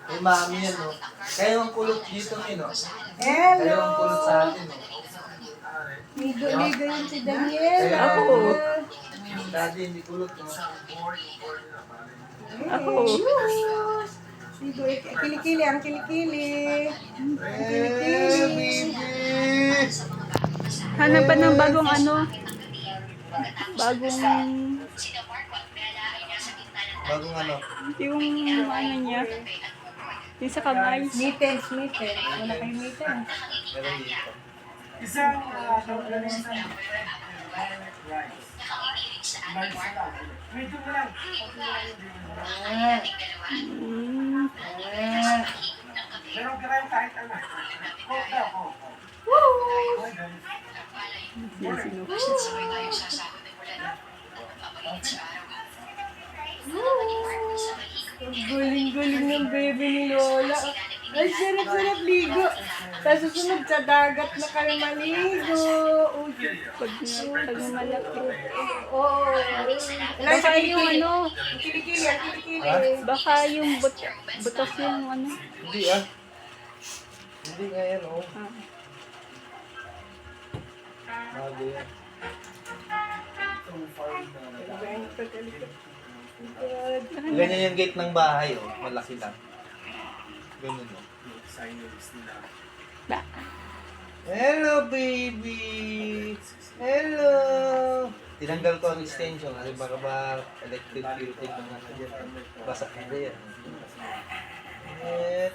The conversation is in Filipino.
May mami yan, no? Kayo ang kulot dito, no? Hello! Kayo ang kulot sa atin, no? Ligo-ligo yun si Daniel. Kaya Ako. Daddy, hindi kulot, no? Ako. Ligo, kilikili, ang kilikili. Baby! Hanap pa ng bagong ano? Bagong... Bagong ano? Yung ano niya. Yung sa kamay. Mittens. Wala kayong mittens. Meron dito. Isang medyo mo lang. Mm. Meron ka rin kahit ano. Coke daw, Coke. Sino? Ang galing-galing ng baby ni Lola. Ay, sarap-sarap ligo. Sa susunod sa dagat na kayo maligo. Pag malaki. Oo. Baka yung ano, Ang kilikili, ang kilikili. baka yung butas yung ano. Hindi, ah. Hindi nga yan, oh. Ah. Bago yan. Ganyan yung gate ng bahay, oh. Malaki lang. Ganun, oh. Ba? Hello, baby! Hello! Tinanggal ko ang extension kasi baka ba electric filter ng ano dyan. Basa na yan.